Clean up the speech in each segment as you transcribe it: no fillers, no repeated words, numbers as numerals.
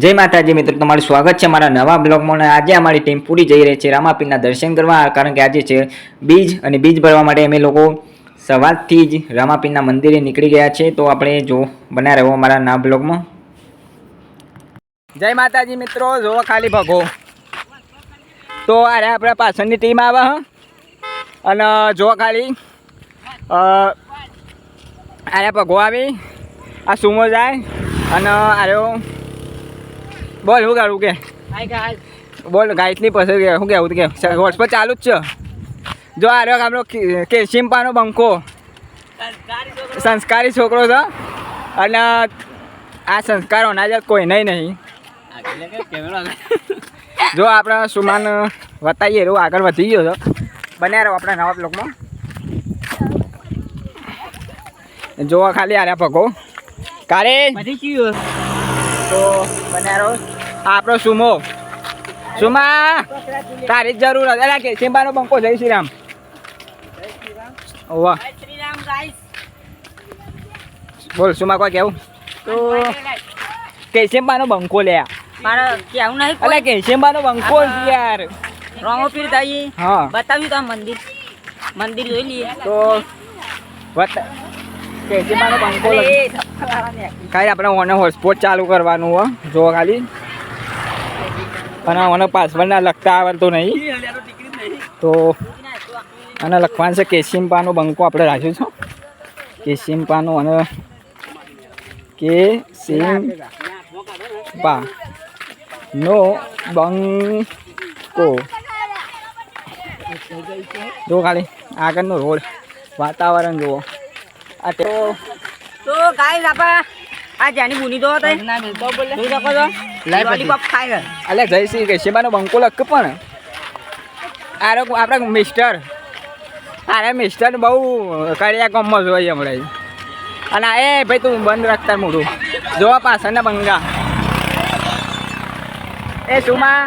જય માતાજી મિત્રો, તમારું સ્વાગત છે મારા નવા બ્લોગમાં. આજે અમારી ટીમ પૂરી જઈ રહી છે રામાપીરના દર્શન કરવા, કારણ કે આજે છે બીજ અને બીજ ભરવા માટે અમે લોકો સવારથી જ રામાપીરના મંદિરે નીકળી ગયા છે. તો આપણે જો બન્યા રહો અમારા નવા બ્લોગમાં. જય માતાજી મિત્રો, જો ખાલી ભગો તો અરે આપણા પાછળની ટીમ આવે અને જો ખાલી અરે ભગો આવી, આ સુમો જાય અને આર્યો બોલ શું કરું કે બોલ ગાયતની પસંદ કે શું કહેવું કે હોટસ્પોટ ચાલુ જ છે. જો આ રહ્યો આપણો કેશિમ્પાનો બંકો, સંસ્કારી છોકરો છે અને આ સંસ્કારો ના જ કોઈ નહીં. જો આપણે સુમાન બતાવીએ એવું આગળ વધી ગયો છે. બન્યા રહો આપણા નવા બ્લોગમાં. જોવા ખાલી આર્યા ભગો કારે તો બન્યા રહો. આપણો સુમો સુમા તારી જ જરૂર હતી. અરે કે સિમ્બાનો બંકો જય શ્રી રામ. વાહ બોલ સુમા કોઈ કેવું તો કે સિમ્બાનો બંકો લે મારે કેવું નહીં. અલે કે સિમ્બાનો બંકો યાર રામોપીર દાઈ હા બતાવ્યું તો મંદિર જોઈ લઈએ તો કે સિમ્બાનો બંકો ખાલી આપણે ઓને હોટસ્પોટ ચાલુ કરવાનું હો. જો ખાલી અને મને પાસવર્ડના લખતા આવડતું નહીં તો અને લખવાનું છે કેશિમ્પાનો બંકો આપણે રાખ્યું છે. કેશિમ્પાનો અને કેશિમ્પા નો બંકો. જો ખાલી આગળનો રોડ વાતાવરણ જુઓ. આ તો ગાઈસ આપા આ જાની બુની દો તઈ જોઈ શકો છો લોલીપોપ ખાય છે. અલે જય શ્રી કેશિમ્પાનો બંકો લખ પણ આરો આપણા મિસ્ટર અરે મિસ્ટર બહુ કર્યા કોમમાં જોઈએ હમણાં. અને એ ભાઈ તું બંધ રાખતા મોઢું. જોવા પાછળના બંગા એ સુમા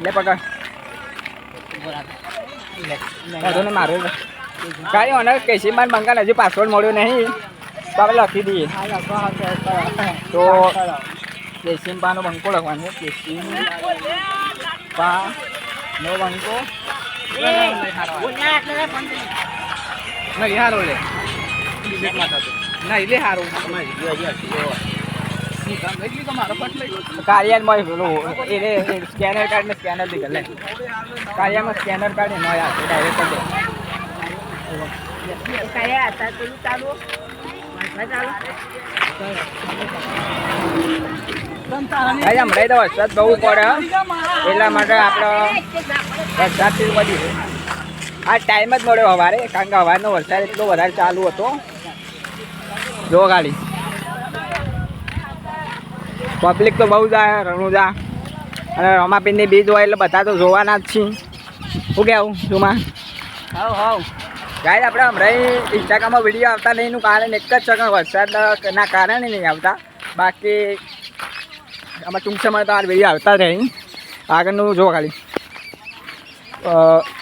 લે પકડ ને મારું કાંઈ ઓનર કેશિમ્પાનો બંકા હજી પાસવર્ડ મળ્યો નહીં તો આપણે લખી દઈએ. તો કેશિમ્પાનો બંકો લખવાનો છે. કેશિમ્પાનો બંકો નહીં હારો લે નહીં લે હારો કાર્યામાં એને સ્કેનર કાર્ડ ને સ્કેનર દીધા લે કાર્યામાં સ્કેનર કાર્ડ ન યાર ડાયરેક્ટ હમણાં તો વરસાદ બહુ પડે એટલા માટે આપણે વરસાદથી બધી આ ટાઈમ જ મળ્યો સવારે, કારણ કે સવારનો વરસાદ એટલો વધારે ચાલુ હતો. જો ગાડી પબ્લિક તો બહુ જાય રણુજા અને રમાપીરની બીજ હોય એટલે બધા તો જોવાના જ છીએ. શું કહેવું શુંમાં ગાય આપણે હમણાં ઇન્સ્ટાગ્રામમાં વિડીયો આવતા નહીં એનું કારણ એક જ છે કે વરસાદના કારણે નહીં આવતા. બાકી આમાં ટૂંક સમય તો આ વિડીયો આવતા જ રહી. આગળનું જો ખાલી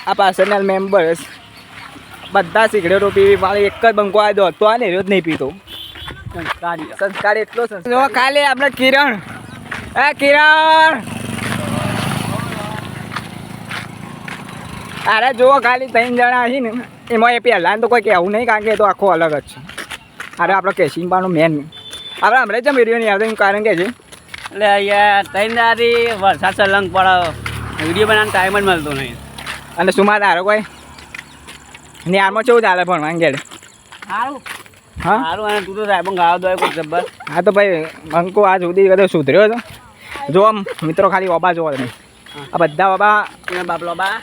આ પાછળના મેમ્બર્સ બધા સિગરેટો પીવી વાળી એક જ બંકો આ દો તો આ ને જ નહીં પીતો. સંસ્કાર એટલો જો ખાલી આપણે કિરણ કિરણ અરે જુઓ ખાલી 3 જણા હશે ને એમાં એ પહેલાં તો કોઈ કહેવું નહીં, કારણ કે એ તો આખો અલગ જ છે. અરે આપણો કેશિમ્પાનો મેન આપણે હમણાં જ વિડીયો નહીં આવતો એનું કારણ કે છે એટલે અહીંયા 3 દાડી વરસાદ સલંગ પડે, વિડીયો બનાવવાનો ટાઈમ જ મળતો નહીં. અને સુમા તારો કોઈ ને આમાં કેવું ચાલે ભણવાનું ઘેર? સારું હા સારું. અને તું તો સાહેબ ગાવા દો કોઈ જબ્બર. હા તો ભાઈ બંકો આ સુધી બધો સુધર્યો હતો. જો આમ મિત્રો ખાલી ઓબા જોવો તમે, આ બધા ઓબા બાપલો બા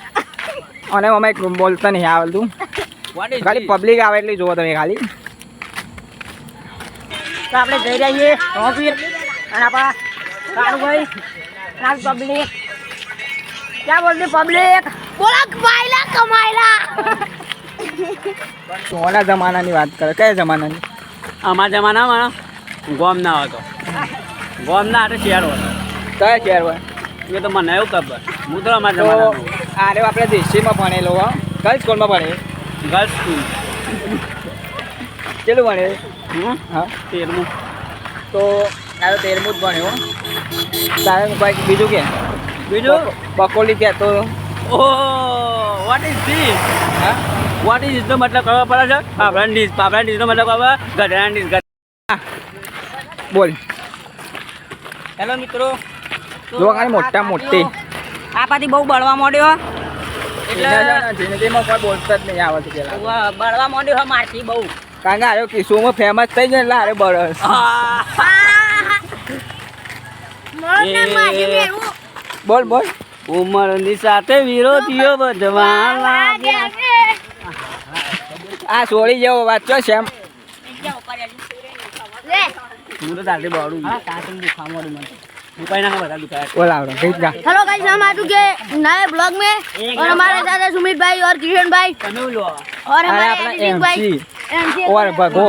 અને અમે બોલતા નહીં આવડતું. ખાલી પબ્લિક આવે એટલે જુઓ તમે ખાલી. તો આપણે જઈ રહીએ રામોપીર અને આપણા કારુભાઈ પબ્લિક ક્યાં બોલતી પબ્લિક બોલા કમાયલા કમાયલા. સોના જમાનાની વાત કરે. કયા જમાનાની? અમારા જમાનામાં ગોમ ના હતો, ગોમ ના હતો શહેર હતો. કયા શહેર હોય એ તો મને એવું ખબર. હું તો અમારા જમાનામાં આરે આપણે દેશીમાં ભણેલો હો. કઈ સ્કૂલમાં ભણે? Girls school. કેટલું ભણે? હા 13મું. તો તારો 13મું જ ભણ્યો તારે કોઈ બીજું કે બીજું બકોલી કહેતો વોટ ઇઝ ધીસ હા વોટ ઇઝ નો મતલબ ખબર પડે છે પાપડા ડીશ નો મતલબ ખબર ગધેડા ડીશ બોલ હેલો મિત્રો જો ખાલી મોટા મોટી આ પાછી બહુ બળવા માંડ્યો એટલે જિંદગીમાં કોઈ બોલતા જ નહીં આવડતું પેલા બળવા માંડ્યો હે મારથી બહુ કારણ કે આરો કિસ્સોમાં ફેમસ થઈ જાય એટલે આરે બરસ બોલ બોલ ઉંમરની સાથે વિરોધીઓ વધવા લાગે આ સોળી જેવો વાંચો છે એમ હું તો તારે બળું હું કઈ ના બધા દુખાય બોલ આવડો ગીત ગા हेलो गाइस हम आ चुके हैं नए ब्लॉग में और हमारे साथ है सुमित भाई और किशन भाई તમે લો और अरे हमारे अपना एडिटिंग भाई MC और भगो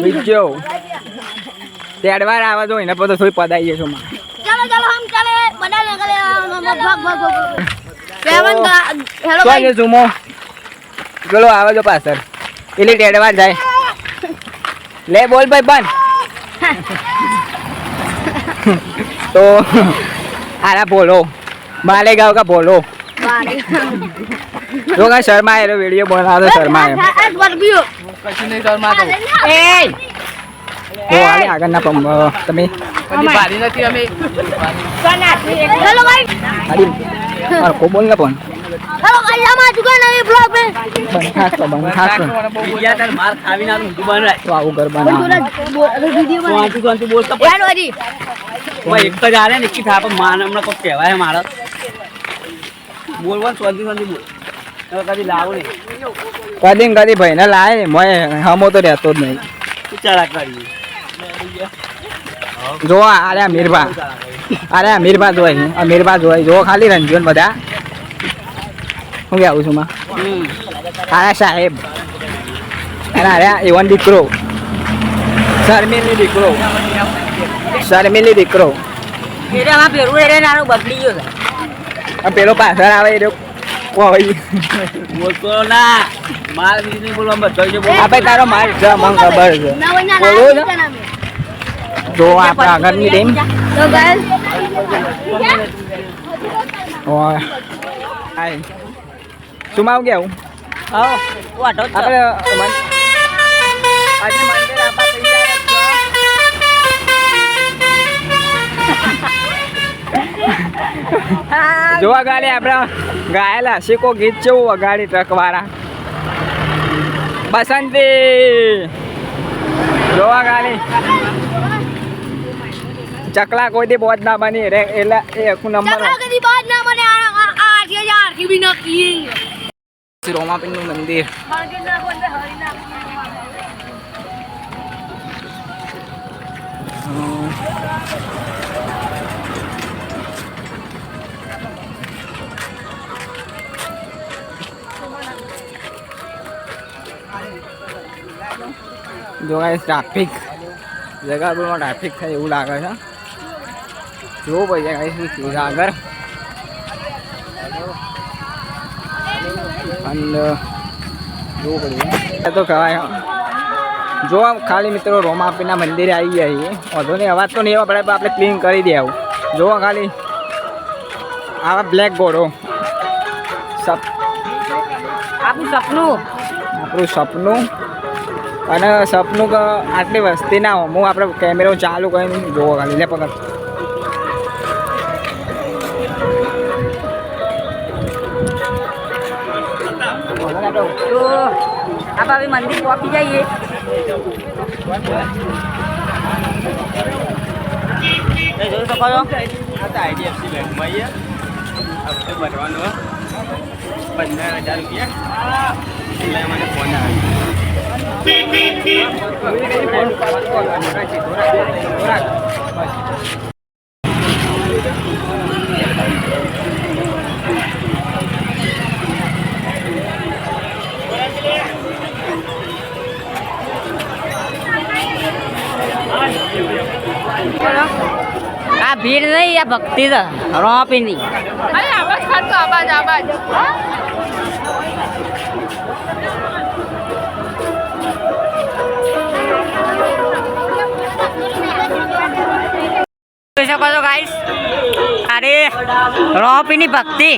બીજો તેડવાર આવે તો એને પછી થોડી પદાઈએ છો માં चलो चलो हम चले बना निकले भाग भाग भाग सेवन का हेलो તો भाई જે ઝૂમો ચલો આવે જો પાછળ એટલે તેડવાર જાય લે બોલ ભાઈ બંધ तो आरा बोलो मालेगांव का बोलो जो का शर्मा है वीडियो बना दो शर्मा है स्कॉर्पियो કશું નહીં શર્મા તો ए वो आले आगे ना पम तमे હજી ભારી નથી અમે हेलो भाई अरे और को बोल ना पन हेलो गाइस हम आ चुके हैं नए ब्लॉग में बन खास બીજા તાર માર ખાવીને આનું ઊંધું બનાય तो आओ घर बना वीडियो કોણ બોલતો यार वाजी એક જ આરે ને કી થાપ માન હમણાં કોઈ કહેવાય મારે બોલવાનું શાંતિ બોલ હવે કદી લાવો ને कदी भाई ना लाए मैं हमो तो रहतो જ नहीं તું ચાલા કરી जो अरे अमीरबा जो खाली रंजन बधा હું કે આવું છું માં આરા સાહેબ અરે એવન દીકરો શર્મિલી દીકરો એટલે આમાં પેરું એને નાનું બગડી ગયો છે આ પેલો પાછળ આવે એ કોઈ બોલતો ના માર બીજું બોલવા બધો છે બોલ આપણે તારો માર છે મને ખબર છે બોલો ને જો આપણા આગળની ટીમ तो गाइस ઓય હાય શું માં આવું કેવું હા વાટો આપણે આજે મંદિર આપા તૈયાર છો જોવા ગાલે આપણે ગાયેલા શીખો ગીત જેવું વગાડી ટ્રક વાળા બસંતી જોવા ગાલી ચકલા કોઈ દી બોજ ના બની રે એટલે એ આખું નંબર चक्रा कभी बात ना मने आज ये यार की भी ना की રોમાપીર નું મંદિર જો ગાઈસ ટ્રાફિક જગાપુરમાં ટ્રાફિક થાય એવું લાગે છે જોવું પડશે ગાઈસ આગળ અને જોવું પડશે તો કહેવાય જો ખાલી મિત્રો રોમાપીરના મંદિરે આવી ગયા છીએ વધુ નહીં અવાજ તો નહીં આવે આપણે ક્લીન કરી દે આવું જોવો ખાલી આવા બ્લેક ઘોડો આપણું સપનું અને સપનું કે આટલી વસ્તી ના હોય હું આપણે કેમેરો ચાલુ કરીને જોવો ખાલી લે પકડ તો આપણે હવે મંદિર પહોંચી જઈએ જોઈ શકો છો IDFC બેંકમાં હપ્તો ભરવાનો 15,000 રૂપિયા એટલે મને ફોન આ ભીડ નહીં આ ભક્તિ છે રોપીની જોઈ શકો છો ગાઈસ, અરે રોપીની ભક્તિ